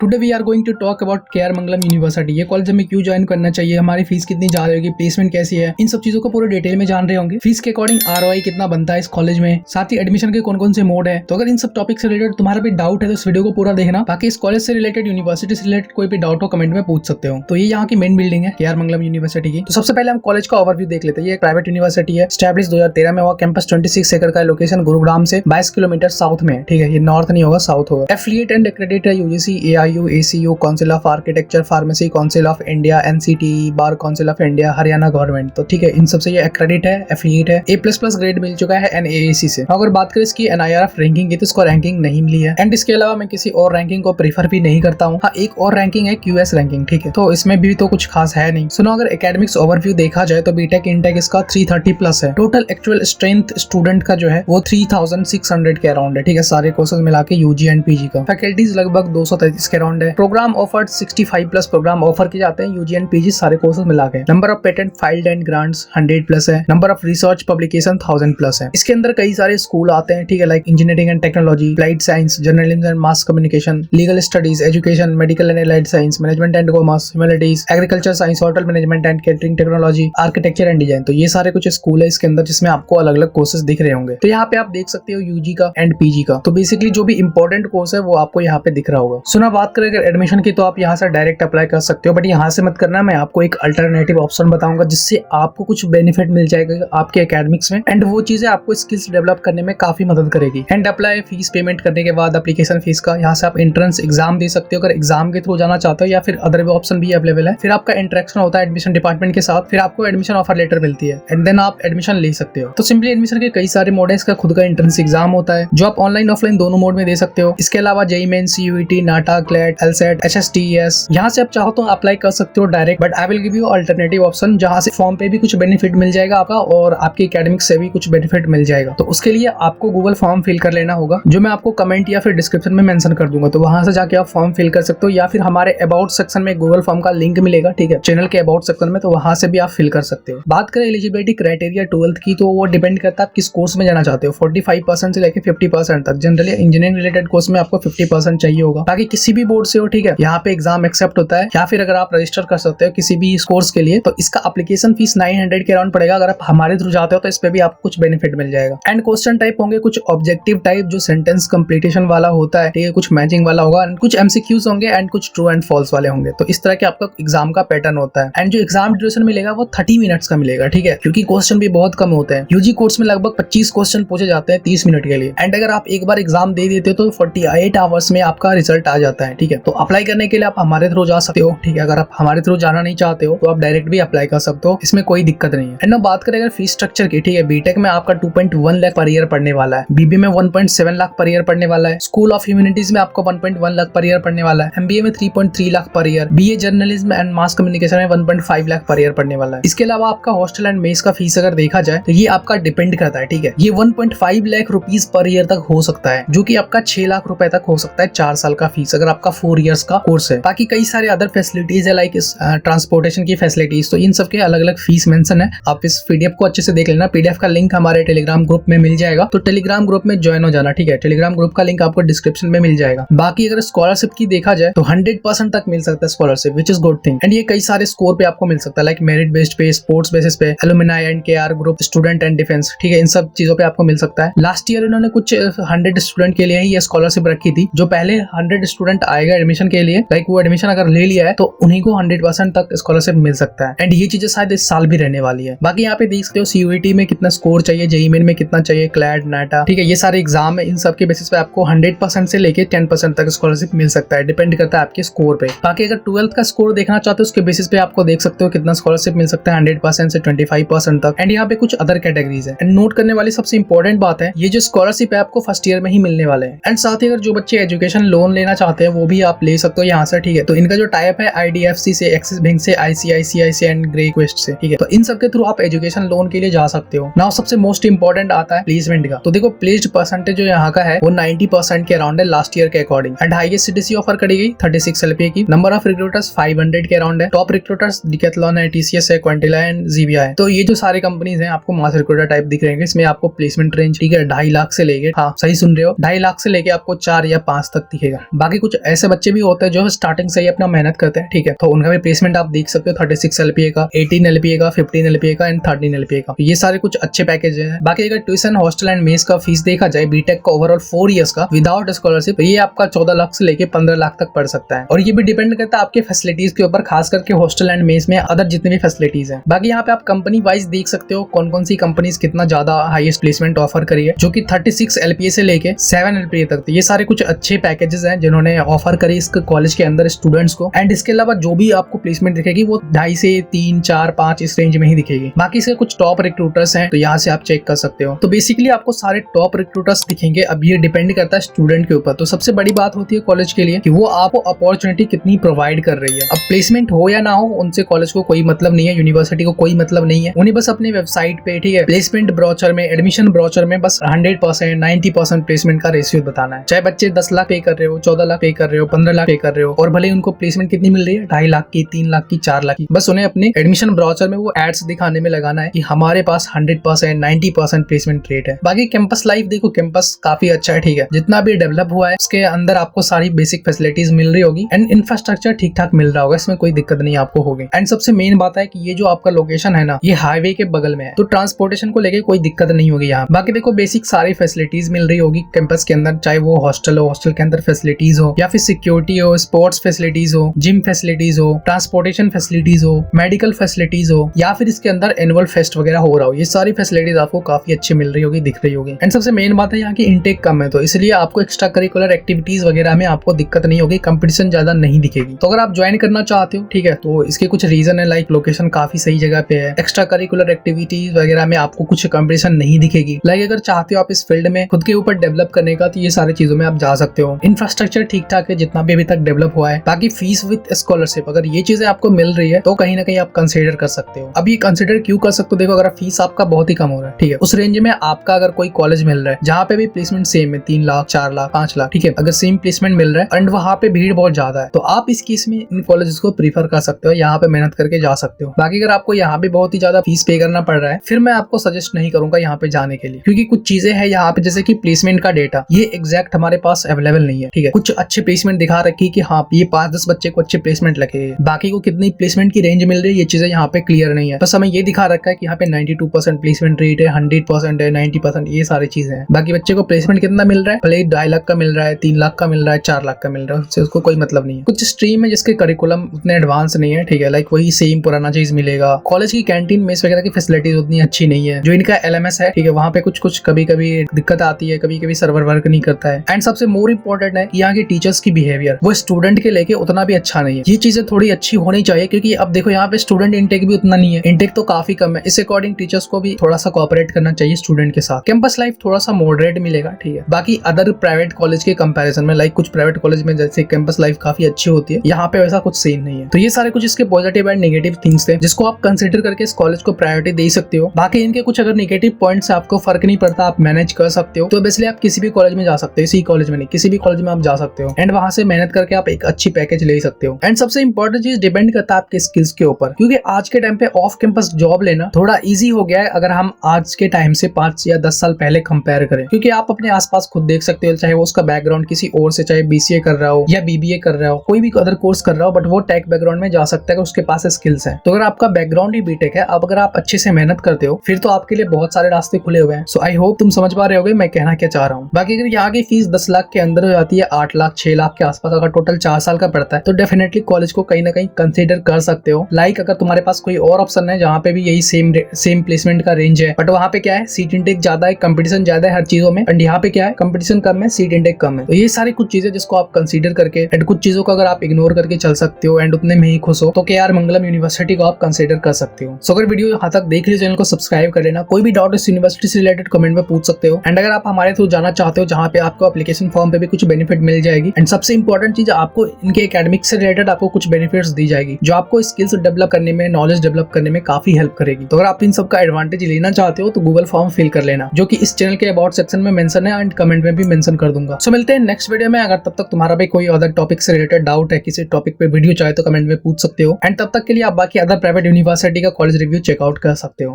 Today we are going to talk about K R Mangalam university. ये college हमें क्यों join करना चाहिए, हमारी फीस कितनी ज्यादा होगी, प्लेसमेंट कैसी है, इन सब चीजों को पूरे डिटेल में जान रहे होंगे। फीस के अकॉर्डिंग आरओआई कितना बनता है इस कॉलेज में, साथ ही एडमिशन के कौन कौन से मोड है। तो अगर इन सब टॉपिक से रिलेटेड तुम्हारा भी डाउट है तो इस वीडियो को पूरा देखना। बाकी इस कॉलेज से रिलेटेड, यूनिवर्सिटी से रिलेटेड कोई भी डाउट हो कमेंट में पूछ सकते हो। तो ये यहाँ की मेन बिल्डिंग है केआर मंगलम यूनिवर्सिटी की। तो सबसे पहले हम कॉलेज का ओवरव्यू देख लेते हैं। ये एक प्राइवेट यूनिवर्सिटी है, स्टैब्लिश 2013 में हुआ। कैंपस 26 एकड़ का है। लोकेशन गुरुग्राम से 22 किलोमीटर साउथ में है। ठीक है, ये नॉर्थ नहीं होगा, साउथ होगा। एफिलिएट एंड एक्रेडिट है UGC, AIU, ACU, council of architecture, pharmacy, council of India, NCT, bar council of India, Haryana government. तो ठीक है, इन सबसे ये एक्रेडिट है, एफिलिएट है, A++ ग्रेड मिल चुका है एनएएसी से। अगर बात करें इसकी एनआईआरएफ रैंकिंग की तो इसको रैंकिंग नहीं मिली है। एंड इसके अलावा मैं किसी और रैंकिंग को प्रीफर भी नहीं करता हूँ। हाँ, एक और रैंकिंग है क्यूएस रैंकिंग। ठीक है, तो इसमें भी तो कुछ खास है नहीं। सुनो, अगर एकेडमिक्स ओवरव्यू देखा जाए तो बीटेक इंटेक इसका 330+ है। टोटल एक्चुअल स्ट्रेंथ स्टूडेंट का जो है वो 3600 के अराउंड है। ठीक है, सारे कोर्सेज मिला के यूजी एंड पीजी का। फैकल्टीज लगभग 233 के अराउंड है। प्रोग्राम ऑफर्ड 65+ प्रोग्राम ऑफर किए जाते हैं, यूजी एंड पीजी सारे कोर्सेज मिला के। Number of patent filed and grants 100+ है। नंबर ऑफ रिसर्च पब्लिकेशन 1000+ है। इसके अंदर कई सारे स्कूल आते हैं। ठीक है, like engineering and technology, applied science, journalism and mass communication, legal studies, education, medical and allied science, management and commerce, humanities, agriculture science, hotel management and catering technology, architecture and design. तो ये सारे कुछ school है इसके अंदर जिसमें आपको अलग अलग कोर्सेज दिख रहे होंगे। तो यहाँ पे आप देख सकते हो यूजी का एंड पीजी का। तो बेसिकली जो भी इंपॉर्टेंट कोर्स है वो आपको यहाँ पे दिख रहा होगा। सुना, बात करें अगर एडमिशन की तो आप यहाँ से डायरेक्ट अप्लाई कर सकते हो, बट यहाँ से मत करना। मैं आपको एक अल्टरनेटिव ऑप्शन बताऊंगा जिससे आपको कुछ बेनिफिट मिल जाएगा आपके एकेडमिक्स में, एंड वो चीजें आपको स्किल्स डेवलप करने में काफी मदद करेगी। एंड अप्लाई फीस पेमेंट करने के बाद एप्लीकेशन फीस का यहाँ से आप एंट्रेंस एग्जाम दे सकते हो अगर एग्जाम के थ्रू जाना चाहते हो, या फिर अदर ऑप्शन भी अवेलेबल है। फिर आपका इंटरेक्शन होता है एडमिशन डिपार्टमेंट के साथ, फिर आपको एडमिशन ऑफर लेटर मिलती है एंड देन आप एडमिशन ले सकते हो। तो सिंपली एडमिशन के कई सारे मोड है। इसका खुद का एंट्रेंस एग्जाम होता है जो आप ऑनलाइन ऑफलाइन दोनों मोड में दे सकते हो। इसके अलावा जेईई मेंस, सीयूईटी, नाटा, क्लैट, एलसेट, एचएसटीएस, यहाँ से आप चाहो तो अप्लाई कर सकते हो direct, but I will give you alternative option जहाँ से फॉर्म पे भी कुछ बेनिफिट मिल जाएगा आपका और आपके एकेडमिक्स से भी कुछ बेनिफिट मिल जाएगा। तो उसके लिए आपको गूगल फॉर्म फिल कर लेना होगा, जो मैं आपको कमेंट या फिर डिस्क्रिप्शन में मेंशन कर दूंगा। तो वहां से जाके आप फॉर्म फिल कर सकते हो, या फिर हमारे अबाउट सेक्शन में गूगल फॉर्म का लिंक मिलेगा। ठीक है, चैनल के अबाउट सेक्शन में, तो वहां से भी आप फिल कर सकते हो। बात करें एलिजिबिलिटी क्राइटेरिया 12th की, तो वो डिपेंड करता है आप किस कोर्स में जाना चाहते हो। 45% से लेकर 50% तक। जनरली इंजीनियरिंग रिलेटेड कोर्स में आपको 50% चाहिए होगा। बाकी किसी भी बोर्ड से हो, ठीक है, यहाँ पे एग्जाम एक्सेप्ट होता है, या फिर अगर आप रजिस्टर कर सकते हो किसी भी कोर्स के लिए तो इसका एप्लीकेशन फीस 900 के अराउंड पड़ेगा। अगर आप हमारे थ्रू जाते हो तो इस पे भी आपको कुछ बेनिफिट मिल जाएगा। एंड क्वेश्चन टाइप होंगे कुछ ऑब्जेक्टिव टाइप जो सेंटेंस कंप्लीटेशन वाला होता है, ठीक है, कुछ मैचिंग वाला होगा, कुछ एमसीक्यूज होंगे एंड कुछ ट्रू एंड फॉल्स वाले होंगे। तो इस तरह के आपका एग्जाम का पैटर्न होता है। एंड जो एग्जाम ड्यूरेशन मिलेगा वो 30 मिनट्स का मिलेगा। ठीक है, क्योंकि क्वेश्चन भी बहुत कम होते हैं। यूजी कोर्स में लगभग 25 क्वेश्चन पूछे जाते हैं 30 मिनट के लिए। एंड अगर आप एक बार एग्जाम दे देते हो तो 48 आवर्स में आपका रिजल्ट आ जाता है। ठीक है, तो अप्लाई करने के लिए आप हमारे थ्रू जा सकते हो। ठीक है, अगर आप हमारे थ्रू जाना नहीं चाहते हो तो आप डायरेक्ट भी अप्लाई कर सकते हो, इसमें कोई दिक्कत नहीं है। एंड अब बात करें अगर फीस स्ट्रक्चर की, ठीक है, बीटेक में आपका 2.1 लाख पर ईयर पढ़ने वाला है, बीबी में 1.7 लाख पर ईयर पढ़ने वाला है, स्कूल ऑफ ह्यूमैनिटीज में आपको 1.1 लाख पर ईयर पढ़ने वाला है, एमबीए में 3.3 lakh per year, BA journalism and mass communication में 1.5 लाख पर ईयर पढ़ने वाला है। इसके अलावा आपका हॉस्टल एंड मेस का फीस अगर देखा जाए तो ये आपका डिपेंड करता है। ठीक है, ये 1.5 लाख रुपीज पर ईयर तक हो सकता है, जो कि आपका 6 लाख रुपए तक हो सकता है 4 साल का फीस, अगर आपका 4 इयर्स का कोर्स है। बाकी कई सारे अदर फैसिलिटीज है, लाइक ट्रांसपोर्टेशन की फैसिलिटीज, तो इन सब के अलग अलग फीस मेंशन है। आप इस पीडीएफ को अच्छे से देख लेना। पीडीएफ का लिंक हमारे टेलीग्राम ग्रुप में मिल जाएगा, तो टेलीग्राम ग्रुप में ज्वाइन हो जाना। ठीक है, टेलीग्राम ग्रुप का लिंक आपको डिस्क्रिप्शन में मिल जाएगा। बाकी अगर स्कॉलरशिप की देखा जाए तो 100% तक मिल सकता है scholarship, which is good thing. And ये कई सारे स्कोर पे आपको मिल सकता है, लाइक मेरिट बेस्ड पे, स्पोर्ट्स बेसिस पे, alumni and K R group, student and defence. ठीक है, इन सब चीजों पे आपको मिल सकता है। लास्ट ईयर इन्होंने कुछ 100 स्टूडेंट के लिए ही ये स्कॉलरशिप रखी थी। जो पहले 100 स्टूडेंट आएगा एडमिशन के लिए, लाइक वो एडमिशन अगर ले लिया है तो उन्हीं को 100% तक स्कॉलरशिप मिल सकता है। एंड ये चीजें शायद इस साल भी रहने वाली है। बाकी यहाँ पे देख सकते हो सीयूईटी में कितना स्कोर चाहिए, जेईई मेन में कितना चाहिए, क्लैट, नाटा, ठीक है, ये सारे एग्जाम है। इन सब के बेसिस पे आपको 100% से लेके 10% तक स्कॉलरशिप मिल सकता है, डिपेंड करता है आपके स्कोर पे। बाकी अगर 12th का स्कोर देखना चाहते हो उसके बेसिस पे आपको देख सकते हो कितना स्कॉलरशिप मिल सकता है, 100% से 25% तक। एंड यहाँ पे कुछ अदर कैटेगरीज है। एंड नोट करने वाली सबसे इंपॉर्टेंट बात है, ये जो स्कॉलरशिप है आपको फर्स्ट ईयर में ही मिलने वाले हैं। एंड साथ ही अगर जो बच्चे एजुकेशन लोन लेना चाहते हैं वो भी आप ले सकते हो यहाँ से। ठीक है, तो इनका जो टाइप है आईडीएफसी से, एक्सिस बैंक से, आईसीआईसीआई से एंड ग्रेक्वेस्ट से। ठीक है, तो इन सबके थ्रू आप एजुकेशन लोन के लिए जा सकते हो। नाउ सबसे मोस्ट इंपॉर्टेंट आता है प्लेसमेंट का। तो देखो प्लेस्ड परसेंटेज जो यहाँ का है वो 90% के अराउंड है लास्ट ईयर के according. And highest CTC offer करी गई 36 LPA की। नंबर ऑफ रिक्रूटर्स 500 के अराउंड है। टॉप रिक्रूटर्स डिकैथलॉन है, टीसीएस है, क्वांटिला एंड जीबीआई है। तो ये जो सारे कंपनीज हैं आपको मास रिक्रूटर टाइप दिख रहे हैं। इसमें आपको प्लेसमेंट रेंज, ठीक है, 2.5 लाख से लेके, हाँ सही सुन रहे हो, 2.5 लाख से लेके आपको 4 या 5 तक दिखेगा। बाकी कुछ ऐसे बच्चे भी होते हैं जो स्टार्टिंग से ही अपना मेहनत करते हैं, ठीक है, तो उनका भी प्लेसमेंट आप देख सकते हो 36 LPA का, 18 LPA का, 15 LPA का एंड 13 LPA का। ये सारे कुछ अच्छे पैकेज है। बाकी अगर ट्यूशन, हॉस्टल एंड मेस का फीस देखा जाए बीटेक का ओवरऑल 4 इयर्स का विदाउट स्कॉलरशिप, तो ये आपका 14 लाख से लेके 15 लाख तक पड़ सकता है। और ये भी डिपेंड करता है आपके फैसिलिटीज के ऊपर, खास करके हॉस्टल एंड मेस में अदर जितने भी फैसिलिटीज है। बाकी यहाँ पे आप कंपनी वाइज देख सकते हो कौन कौन सी कंपनीज कितना ज्यादा हाईएस्ट प्लेसमेंट ऑफर करी है, जो कि 36 LPA से लेके 7 LPA तक। तो ये सारे कुछ अच्छे पैकेजेस हैं जिन्होंने ऑफर करी इस कॉलेज के अंदर स्टूडेंट्स को। एंड इसके अलावा जो भी आपको प्लेसमेंट दिखेगी वो 2.5 से 3, 4, 5 इस रेंज में ही दिखेगी। बाकी इसके कुछ टॉप रिक्रूटर्स हैं, तो यहाँ से आप चेक कर सकते हो। तो बेसिकली आपको सारे टॉप रिक्रूटर्स दिखेंगे। अब ये डिपेंड करता है स्टूडेंट के ऊपर। तो सबसे बड़ी बात होती है कॉलेज के लिए कि वो आपको अपॉर्चुनिटी कितनी प्रोवाइड कर रही है। अब प्लेसमेंट हो या ना हो उनसे कॉलेज को कोई मतलब नहीं है, यूनिवर्सिटी को कोई मतलब नहीं है। उन्हें बस अपने वेबसाइट पे, ठीक है, प्लेसमेंट ब्रोचर में, एडमिशन ब्रोचर में बस 100%, 90% प्लेसमेंट का रेशियो बताना है। चाहे बच्चे 10 लाख पे कर रहे हो, 14 लाख पे कर रहे हो, 15 लाख पे कर रहे हो, और भले उनको प्लेसमेंट कितनी मिल रही है, 2.5 लाख की, 3 लाख की, 4 लाख की, बस उन्हें अपने एडमिशन ब्रोचर में वो एड्स दिखाने में लगाना है कि हमारे पास 100%, 90% प्लेसमेंट रेट है। बाकी कैंपस लाइफ देखो, कैंपस काफी अच्छा है, ठीक है, जितना भी डेवलप हुआ है उसके अंदर आपको सारी बेसिक फैसिलिटीज मिल रही होगी एंड इंफ्रास्ट्रक्चर ठीक ठाक मिल रहा होगा, इसमें कोई दिक्कत नहीं आपको होगी। एंड सबसे मेन बात है कि ये जो आपका लोकेशन है ना, ये हाईवे के बगल में है, तो ट्रांसपोर्टेशन को लेके कोई दिक्कत नहीं होगी यहाँ। बाकी देखो बेसिक सारी फैसिलिटीज मिल रही होगी कैंपस के अंदर, चाहे वो हॉस्टल हो, हॉस्टल के अंदर फैसिलिटीज हो, या फिर सिक्योरिटी हो, स्पोर्ट्स फैसिलिटीज हो, जिम फैसिलिटीज हो, ट्रांसपोर्टेशन फैसिलिटीज हो, मेडिकल फैसिलिटीज हो, या फिर इसके अंदर एनुअल फेस्ट वगैरह हो रहा हो, ये सारी फैसिलिटीज आपको काफी अच्छी मिल रही होगी, दिख रही होगी। एंड सबसे मेन बात है यहाँ की इनटेक कम है, तो इसलिए आपको एक्स्ट्रा करिकुलर एक्टिविटीज वगैरह में आपको दिक्कत नहीं होगी, कंपटीशन ज्यादा नहीं दिखेगी। तो अगर आप ज्वाइन करना चाहते हो, ठीक है, तो इसके कुछ रीजन है, लाइक लोकेशन काफी सही जगह पे है, एक्स्ट्रा करिकुलर एक्टिविटीज वगैरह में आपको कुछ कंपटीशन नहीं दिखेगी। लाइक अगर चाहते हो आप इस फील्ड में खुद के ऊपर डेवलप करने का, तो ये सारी चीजों में आप जा सकते हो। इंफ्रास्ट्रक्चर ठीक ठाक है जितना भी अभी तक डेवलप हुआ है। बाकी फीस विद स्कॉलरशिप, अगर ये चीजें आपको मिल रही है तो कहीं ना कहीं आप कंसिडर कर सकते हो। अब ये कंसिडर क्यों कर सकते हो, देखो अगर फीस आपका बहुत ही कम हो रहा है, ठीक है, उस रेंज में आपका अगर कोई कॉलेज मिल रहा है जहाँ पे भी प्लेसमेंट सेम है, 3 लाख, 4 लाख, 5 लाख, ठीक है, अगर सेम प्लेसमेंट मिल रहा है एंड वहाँ पे भीड़ बहुत ज्यादा है, तो आप इस केस में इन कॉलेजेस को प्रीफर कर सकते हो, यहाँ पे मेहनत करके जा सकते हो। बाकी अगर आपको यहाँ पे बहुत ही ज्यादा फीस पे करना पड़ रहा है, फिर मैं आपको सजेस्ट नहीं करूंगा यहाँ पे जाने के लिए, क्योंकि कुछ चीजें हैं यहाँ पे, जैसे कि प्लेसमेंट का डेटा ये एग्जैक्ट हमारे पास अवेलेबल नहीं है, ठीक है। कुछ अच्छे प्लेसमेंट दिखा रखी कि हाँ ये 5-10 बच्चे को अच्छे प्लेसमेंट लगे, बाकी को कितनी प्लेसमेंट की रेंज मिल रही है ये चीजें यहाँ पे क्लियर नहीं है। बस हमें ये दिखा रखा है कि यहाँ पे 92% प्लेसमेंट रेट है, 100% है, 90%, ये सारी चीजें हैं। बाकी बच्चे को प्लेसमेंट कितना मिल रहा है, भले 2.5 लाख का मिल रहा है, 3 लाख का मिल रहा है, 4 लाख का मिल रहा है, उससे उसको कोई मतलब नहीं है। कुछ स्ट्रीम है जिसके करिकुलम उतने एडवांस नहीं है, ठीक है, लाइक वही सेम पुराना चीज मिलेगा। कॉलेज की कैंटीन मेस वगैरह की फैसिलिटीज उतनी अच्छी नहीं है। जो इनका LMS है, ठीक है, वहाँ पे कुछ कभी कभी दिक्कत आती है, कभी कभी सर्वर वर्क नहीं करता है। एंड सबसे मोर इम्पोर्टेंट है यहाँ के टीचर्स की बिहेवियर, वो स्टूडेंट के लेके उतना भी अच्छा नहीं है। ये चीजें थोड़ी अच्छी होनी चाहिए, क्योंकि अब देखो यहाँ पे स्टूडेंट इंटेक भी उतना नहीं है, इंटेक तो काफी कम है। इस अकॉर्डिंग टीचर्स को भी थोड़ा सा कोऑपरेट करना चाहिए स्टूडेंट के साथ। कैंपस लाइफ थोड़ा सा मॉडरेट मिलेगा, ठीक है। बाकी अदर प्राइवेट कॉलेज के कंपैरिजन में, लाइक कुछ प्राइवेट कॉलेज में जैसे कैंपस लाइफ काफी अच्छी होती है, यहाँ पे वैसा कुछ सीन नहीं है। तो ये सारे कुछ इसके पॉजिटिव एंड नेगेटिव थिंग्स थे जिसको आप कंसिडर करके इस कॉलेज को प्रायोरिटी दे सकते हो। बाकी इनके कुछ अगर नेगेटिव पॉइंट्स से आपको फर्क नहीं पड़ता, आप मैनेज कर सकते हो, तो बेसिकली आप किसी भी कॉलेज में जा सकते हो, इसी कॉलेज में नहीं, किसी भी कॉलेज में आप जा सकते हो एंड वहां से मेहनत करके आप एक अच्छी पैकेज ले सकते हो। एंड सबसे इंपॉर्टेंट चीज डिपेंड करता है आपके स्किल्स के ऊपर, क्योंकि आज के टाइम पे ऑफ कैंपस जॉब लेना थोड़ा इजी हो गया है अगर हम आज के टाइम से 5 या 10 साल पहले कंपेयर करें, क्योंकि आप अपने आसपास खुद देख सकते हो, चाहे वो उसका बैकग्राउंड किसी और से, चाहे BCA कर रहा हो या BBA कर रहा हो, कोई भी अदर कोर्स कर रहा हो, बट वो टेक बैकग्राउंड में जा सकता है अगर उसके पास स्किल्स है। तो अगर आपका बैकग्राउंड ही बीटेक है, अब अगर आप अच्छे से मेहनत करते हो, फिर तो आपके लिए बहुत सारे रास्ते खुले हुए हैं। सो आई होप तुम समझ पा रहे होगे मैं कहना क्या चाह रहा हूँ। बाकी अगर यहाँ की फीस 10 लाख के अंदर हो जाती है, 8 लाख 6 लाख के आसपास, अगर टोटल 4 साल का पड़ता है, तो डेफिनेटली कॉलेज को कहीं ना कहीं कंसीडर कर सकते हो। लाइक अगर तुम्हारे पास कोई और ऑप्शन है जहाँ पे भी यही सेम प्लेसमेंट का रेंज है, बट वहाँ पे क्या है, सीट इंटेक ज्यादा है, कंपटीशन ज्यादा है हर चीजों में, एंड यहाँ पे क्या है, कंपटीशन कम है, सीट इंटेक कम है। तो ये सारी कुछ चीजें जिसको आप कंसीडर करके एंड कुछ चीजों को अगर आप इग्नोर करके चल सकते हो एंड उतने में ही खुश हो, तो KR मंगलम यूनिवर्सिटी को आप कंसीडर कर सकते हो। सो अगर वीडियो यहाँ तक देख ली, चैनल को सब्सक्राइब कर लेना। कोई भी डाउट इस यूनिवर्सिटी से रिलेटेड कमेंट में पूछ सकते हो। एंड अगर आप हमारे थ्रू जाना चाहते हो जहाँ पे आपको एप्लीकेशन फॉर्म पे भी कुछ बेनिफिट मिल जाएगी, एंड सबसे इंपॉर्टेंट चीज आपको इनके एकेडमिक से रिलेटेड आपको कुछ बेनिफिट्स दी जाएगी जो आपको स्किल्स डेवलप करने में, नॉलेज डेवलप करने में काफी हेल्प करेगी। तो अगर आप इन सब का एडवांटेज लेना चाहते हो तो गूगल फॉर्म फिल कर लेना, जो कि इस चैनल के अबाउट सेक्शन में मेंशन है एंड कमेंट में भी मेंशन कर दूंगा। सो मिलते हैं नेक्स्ट वीडियो में। अगर तब तक तुम्हारा भी कोई अदर टॉपिक से रिलेटेड डाउट है, किसी टॉपिक पे वीडियो चाहे तो कमेंट में पूछ सकते हो। एंड तब तक के लिए आप बाकी अदर प्राइवेट यूनिवर्सिटी का कॉलेज रिव्यू चेकआउट कर सकते हो।